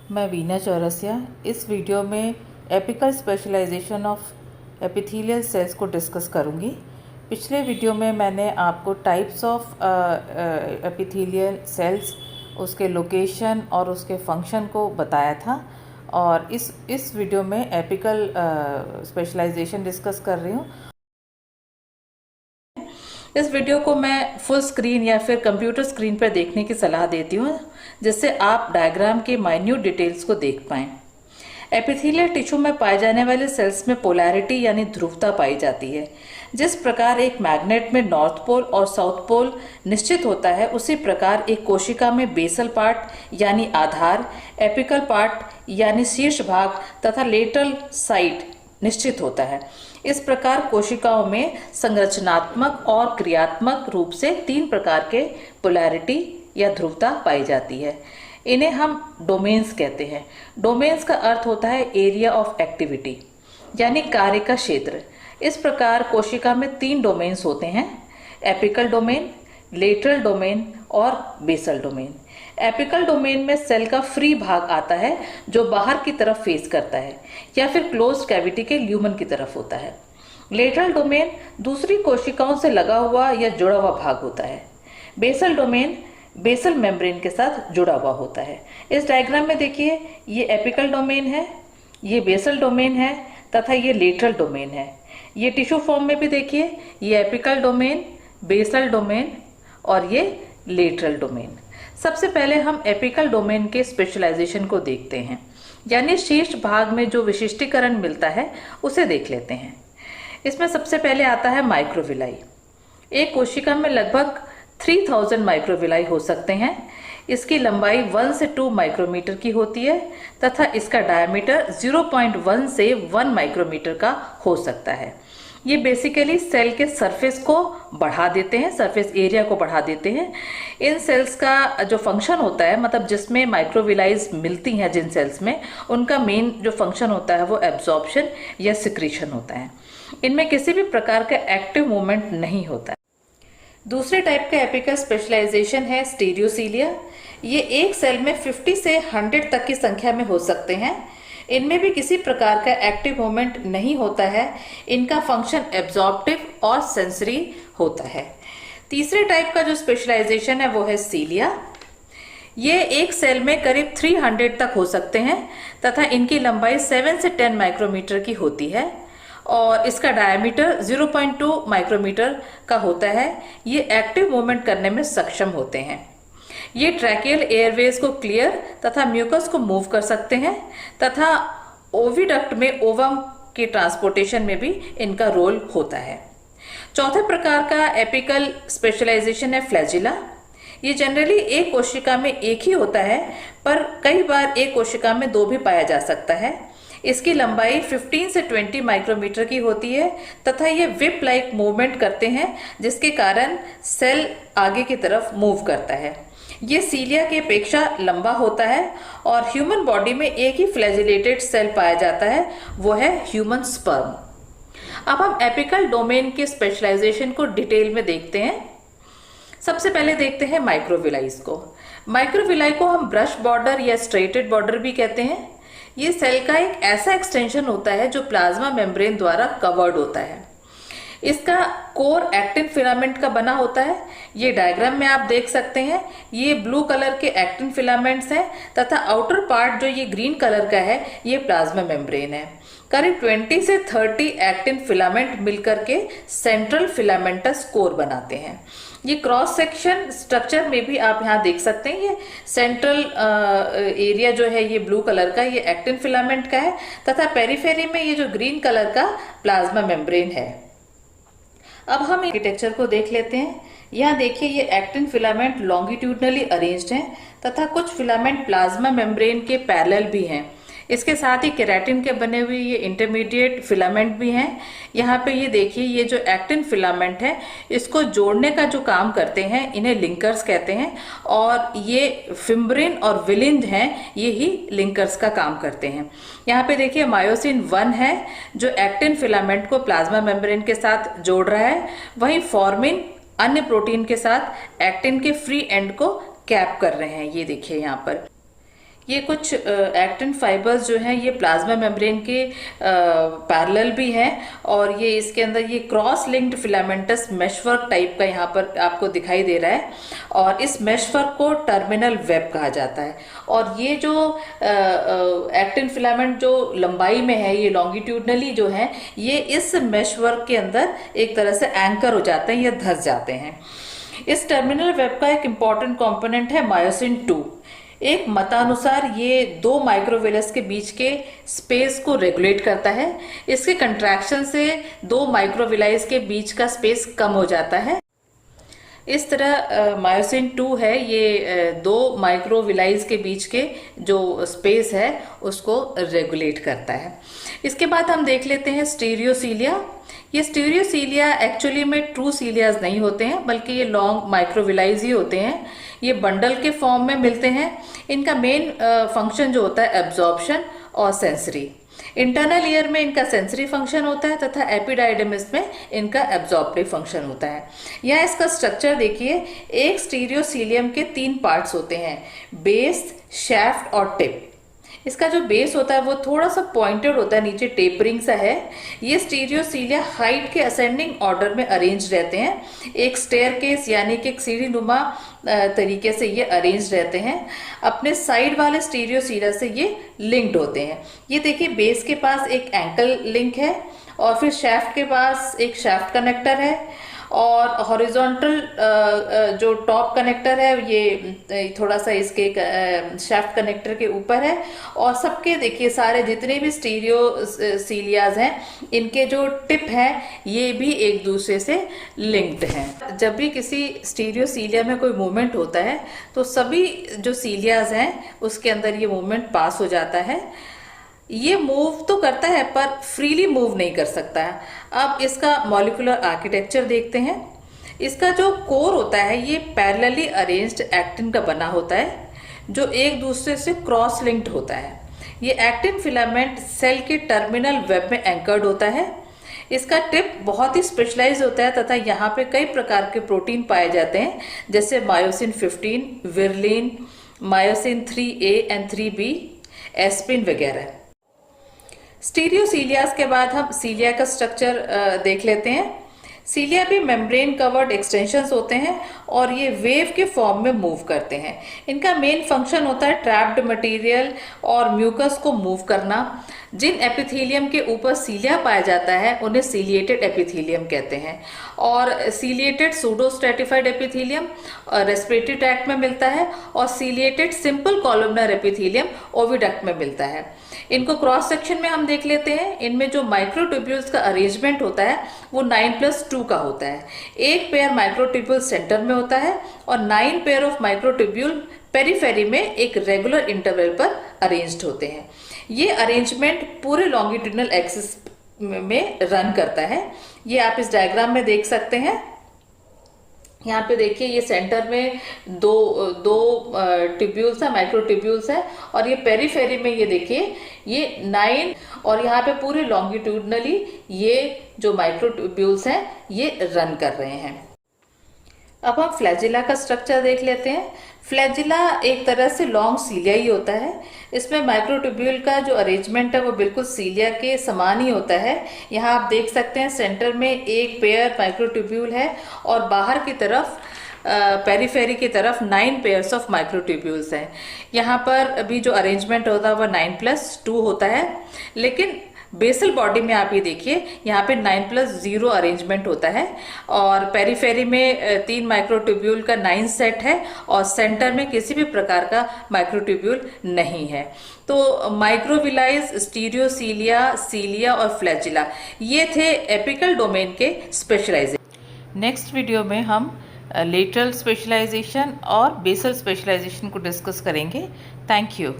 मैं वीना चौरसिया इस वीडियो में apical specialisation of epithelial cells को डिस्कस करूंगी। पिछले वीडियो में मैंने आपको टाइप्स ऑफ एपिथेलियल सेल्स, उसके लोकेशन और उसके फंक्शन को बताया था, और इस वीडियो में एपिकल स्पेशलाइजेशन डिस्कस कर रही हूँ। इस वीडियो को मैं फुल स्क्रीन या फिर कंप्यूटर स्क्रीन पर देखने की सलाह देती हूँ, जिससे आप डायग्राम के माइन्यूट डिटेल्स को देख पाएं। एपिथेलियल टिश्यू में पाए जाने वाले सेल्स में पोलैरिटी यानी ध्रुवता पाई जाती है। जिस प्रकार एक मैग्नेट में नॉर्थ पोल और साउथ पोल निश्चित होता है, उसी प्रकार एक कोशिका में बेसल पार्ट यानी आधार, एपिकल पार्ट यानी शीर्ष भाग तथा लेटरल साइड निश्चित होता है। इस प्रकार कोशिकाओं में संरचनात्मक और क्रियात्मक रूप से 3 प्रकार के पोलैरिटी या ध्रुवता पाई जाती है। इन्हें हम डोमेन्स कहते हैं। डोमेन्स का अर्थ होता है एरिया ऑफ एक्टिविटी यानी कार्य का क्षेत्र। इस प्रकार कोशिका में 3 डोमेन्स होते हैं: एपिकल डोमेन, लेटरल डोमेन और बेसल डोमेन। एपिकल डोमेन में सेल का फ्री भाग आता है जो बाहर की तरफ फेस करता है या फिर क्लोज्ड कैविटी के ल्यूमन की तरफ होता है। लेटरल डोमेन दूसरी कोशिकाओं से लगा हुआ या जुड़ा हुआ भाग होता है। बेसल डोमेन बेसल मेम्ब्रेन के साथ जुड़ा हुआ होता है। इस डायग्राम में देखिए, ये एपिकल डोमेन है, ये बेसल डोमेन है तथा ये लेटरल डोमेन है। ये टिश्यू फॉर्म में भी देखिए, ये एपिकल डोमेन, बेसल डोमेन और ये लेटरल डोमेन। सबसे पहले हम एपिकल डोमेन के स्पेशलाइजेशन को देखते हैं, यानी शीर्ष भाग में जो विशिष्टीकरण मिलता है उसे देख लेते हैं। इसमें सबसे पहले आता है माइक्रोविलाई। एक कोशिका में लगभग 3000 माइक्रोविलाई हो सकते हैं। इसकी लंबाई 1 से 2 माइक्रोमीटर की होती है तथा इसका डायमीटर 0.1 से 1 माइक्रोमीटर का हो सकता है। ये बेसिकली सेल के सरफेस को बढ़ा देते हैं, सरफेस एरिया को बढ़ा देते हैं। इन सेल्स का जो फंक्शन होता है, मतलब जिसमें माइक्रोविलाइज मिलती हैं जिन सेल्स में, उनका मेन जो फंक्शन होता है वो एब्जॉर्प्शन या सिक्रीशन होता है। इनमें किसी भी प्रकार का एक्टिव मूवमेंट नहीं होता है। दूसरे टाइप का एपिकल स्पेशलाइजेशन है स्टीरियोसीलिया। ये एक सेल में 50 से 100 तक की संख्या में हो सकते हैं। इनमें भी किसी प्रकार का एक्टिव मूवमेंट नहीं होता है। इनका फंक्शन एब्जॉर्प्टिव और सेंसरी होता है। तीसरे टाइप का जो स्पेशलाइजेशन है वो है सीलिया। ये एक सेल में करीब 300 तक हो सकते हैं तथा इनकी लंबाई 7 से 10 माइक्रोमीटर की होती है और इसका डायमीटर 0.2 माइक्रोमीटर का होता है। ये एक्टिव मूवमेंट करने में सक्षम होते हैं। ये ट्रैकियल एयरवेज को क्लियर तथा म्यूकस को मूव कर सकते हैं तथा ओविडक्ट में ओवम के ट्रांसपोर्टेशन में भी इनका रोल होता है। चौथे प्रकार का एपिकल स्पेशलाइजेशन है फ्लैजिला। ये जनरली एक कोशिका में एक ही होता है, पर कई बार एक कोशिका में 2 भी पाया जा सकता है। इसकी लंबाई 15 से 20 माइक्रोमीटर की होती है तथा ये विप लाइक मूवमेंट करते हैं, जिसके कारण सेल आगे की तरफ मूव करता है। ये सीलिया की अपेक्षा लंबा होता है और ह्यूमन बॉडी में एक ही फ्लैजिलेटेड सेल पाया जाता है, वो है ह्यूमन स्पर्म। अब हम एपिकल डोमेन के स्पेशलाइजेशन को डिटेल में देखते हैं। सबसे पहले देखते हैं माइक्रोविलाइज को। माइक्रोविलाई को हम ब्रश बॉर्डर या स्ट्रेटेड बॉर्डर भी कहते हैं। ये सेल का एक ऐसा एक्सटेंशन होता है जो प्लाज्मा मेम्ब्रेन द्वारा कवर्ड होता है। इसका कोर एक्टिन फिलामेंट का बना होता है। ये डायग्राम में आप देख सकते हैं, ये ब्लू कलर के एक्टिन फिलामेंट्स हैं तथा आउटर पार्ट जो ये ग्रीन कलर का है, ये प्लाज्मा मेम्ब्रेन है। करीब 20 से 30 एक्टिन फिलामेंट मिलकर के सेंट्रल फिलामेंटस कोर बनाते हैं। ये क्रॉस सेक्शन स्ट्रक्चर में भी आप यहाँ देख सकते हैं, ये सेंट्रल एरिया जो है ये ब्लू कलर का, ये एक्टिन फिलामेंट का है तथा पेरिफेरी में ये जो ग्रीन कलर का प्लाज्मा मेम्ब्रेन है। अब हम आर्किटेक्चर को देख लेते हैं। यहाँ देखिए, ये एक्टिन फिलामेंट लॉन्गिट्यूडनली अरेंज्ड हैं तथा कुछ फिलामेंट प्लाज्मा मेम्ब्रेन के पैरेलल भी हैं। इसके साथ ही केराटिन के बने हुए ये इंटरमीडिएट फिलामेंट भी हैं। यहाँ पे ये देखिए, ये जो एक्टिन फिलामेंट है इसको जोड़ने का जो काम करते हैं इन्हें लिंकर्स कहते हैं, और ये फिम्ब्रिन और विलिन हैं, ये ही लिंकर्स का काम करते हैं। यहाँ पे देखिए मायोसिन 1 है जो एक्टिन फिलामेंट को प्लाज्मा मेम्ब्रेन के साथ जोड़ रहा है, वहीं फॉर्मिन अन्य प्रोटीन के साथ एक्टिन के फ्री एंड को कैप कर रहे हैं। ये देखिए यहाँ पर ये कुछ एक्टिन फाइबर्स जो हैं ये प्लाज्मा मेम्ब्रेन के पैरेलल भी हैं, और ये इसके अंदर ये cross linked filamentous meshwork type का यहाँ पर आपको दिखाई दे रहा है, और इस मेशवर्क को टर्मिनल वेब कहा जाता है। और ये जो एक्टिन फिलामेंट जो लंबाई में है, ये लॉन्गिट्यूडनली जो है, ये इस मेशवर्क के अंदर एक तरह से एंकर हो जाते हैं या धंस जाते हैं। इस टर्मिनल वेब का एक इम्पॉर्टेंट कंपोनेंट है मायोसिन 2। एक मतानुसार ये 2 माइक्रोविलस के बीच के स्पेस को रेगुलेट करता है। इसके कंट्रैक्शन से 2 माइक्रोविलाइज के बीच का स्पेस कम हो जाता है। इस तरह मायोसिन 2 है, ये 2 माइक्रोविलाइज के बीच के जो स्पेस है उसको रेगुलेट करता है। इसके बाद हम देख लेते हैं स्टीरियोसीलिया। ये स्टीरियोसीलिया एक्चुअली में ट्रू सीलियाज नहीं होते हैं, बल्कि ये लॉन्ग माइक्रोविलाइज ही होते हैं। ये बंडल के फॉर्म में मिलते हैं। इनका मेन फंक्शन जो होता है एब्जॉर्प्शन और सेंसरी। इंटरनल ईयर में इनका सेंसरी फंक्शन होता है तथा एपिडाइडमिस में इनका एब्जॉर्प्टिव फंक्शन होता है। यहाँ इसका स्ट्रक्चर देखिए, एक स्टीरियोसीलियम के 3 पार्ट्स होते हैं, बेस, शैफ्ट और टिप। इसका जो बेस होता है वो थोड़ा सा पॉइंटेड होता है, नीचे टेपरिंग सा है। ये स्टीरियोसीलिया हाइट के असेंडिंग ऑर्डर में अरेंज रहते हैं, एक स्टेयरकेस यानी कि एक सीढ़ी नुमा तरीके से ये अरेंज रहते हैं। अपने साइड वाले स्टीरियोसीलिया से ये लिंक्ड होते हैं। ये देखिए, बेस के पास एक एंकल लिंक है, और फिर शैफ्ट के पास एक शैफ्ट कनेक्टर है, और हॉरिजॉन्टल जो टॉप कनेक्टर है ये थोड़ा सा इसके शैफ्ट कनेक्टर के ऊपर है। और सबके देखिए सारे जितने भी स्टीरियोसीलियाज हैं, इनके जो टिप है ये भी एक दूसरे से लिंक्ड हैं। जब भी किसी स्टीरियोसीलिया में कोई मूवमेंट होता है तो सभी जो सीलियाज हैं उसके अंदर ये मूवमेंट पास हो जाता है। ये मूव तो करता है पर फ्रीली मूव नहीं कर सकता है। अब इसका मॉलिक्यूलर आर्किटेक्चर देखते हैं। इसका जो कोर होता है ये पैरेलली अरेंज्ड एक्टिन का बना होता है, जो एक दूसरे से क्रॉस लिंक्ड होता है। ये एक्टिन फिलामेंट सेल के टर्मिनल वेब में एंकर्ड होता है। इसका टिप बहुत ही स्पेशलाइज होता है तथा यहाँ पे कई प्रकार के प्रोटीन पाए जाते हैं, जैसे myosin 15, whirlin, myosin 3A and 3B, espin वगैरह। स्टीरियोसीलियाज के बाद हम सीलिया का स्ट्रक्चर देख लेते हैं। सीलिया भी मेम्ब्रेन कवर्ड एक्सटेंशंस होते हैं और ये वेव के फॉर्म में मूव करते हैं। इनका मेन फंक्शन होता है ट्रैप्ड मटेरियल और म्यूकस को मूव करना। जिन एपिथेलियम के ऊपर सीलिया पाया जाता है उन्हें सीलिएटेड एपिथेलियम कहते हैं, और सीलिएटेड सूडोस्ट्रेटिफाइड एपिथेलियम रेस्पिरेटरी ट्रैक्ट में मिलता है, और ciliated simple columnar epithelium oviduct में मिलता है। इनको क्रॉस सेक्शन में हम देख लेते हैं। इनमें जो माइक्रोट्यूब्यूल्स का अरेंजमेंट होता है वो 9+2 का होता है। एक पेयर माइक्रोट्यूब्यूल सेंटर में होता है और 9 पेयर ऑफ माइक्रोट्यूब्यूल पेरिफेरी में एक रेगुलर इंटरवल पर अरेंज्ड होते हैं। ये अरेंजमेंट पूरे लॉन्गिट्यूडनल एक्सिस में रन करता है। ये आप इस डायग्राम में देख सकते हैं। यहाँ पे देखिए, ये सेंटर में दो ट्यूब्यूल्स है, माइक्रो ट्यूब्यूल्स है, और ये पेरिफेरी में ये देखिए ये 9, और यहाँ पे पूरे लॉन्गिट्यूडनली ये जो माइक्रो ट्यूब्यूल्स हैं ये रन कर रहे हैं। अब हम फ्लैजिला का स्ट्रक्चर देख लेते हैं। फ्लैजिला एक तरह से लॉन्ग सीलिया ही होता है। इसमें माइक्रोट्यूब्यूल का जो अरेंजमेंट है वो बिल्कुल सीलिया के समान ही होता है। यहाँ आप देख सकते हैं सेंटर में एक पेयर माइक्रोट्यूब्यूल है और बाहर की तरफ पेरिफेरी की तरफ 9 पेयर्स ऑफ माइक्रोट्यूब्यूल्स हैं। यहाँ पर अभी जो अरेंजमेंट होता है वह 9+2 होता है, लेकिन बेसल बॉडी में आप ये देखिए यहाँ पे 9+0 अरेंजमेंट होता है, और पेरिफेरी में 3 माइक्रोट्यूब्यूल का 9 सेट है, और सेंटर में किसी भी प्रकार का माइक्रोट्यूब्यूल नहीं है। तो माइक्रोविलाइज, स्टीरियोसीलिया, सीलिया और फ्लैजिला ये थे एपिकल डोमेन के स्पेशलाइजेशन। नेक्स्ट वीडियो में हम लेटरल स्पेशलाइजेशन और बेसल स्पेशलाइजेशन को डिस्कस करेंगे। Thank you.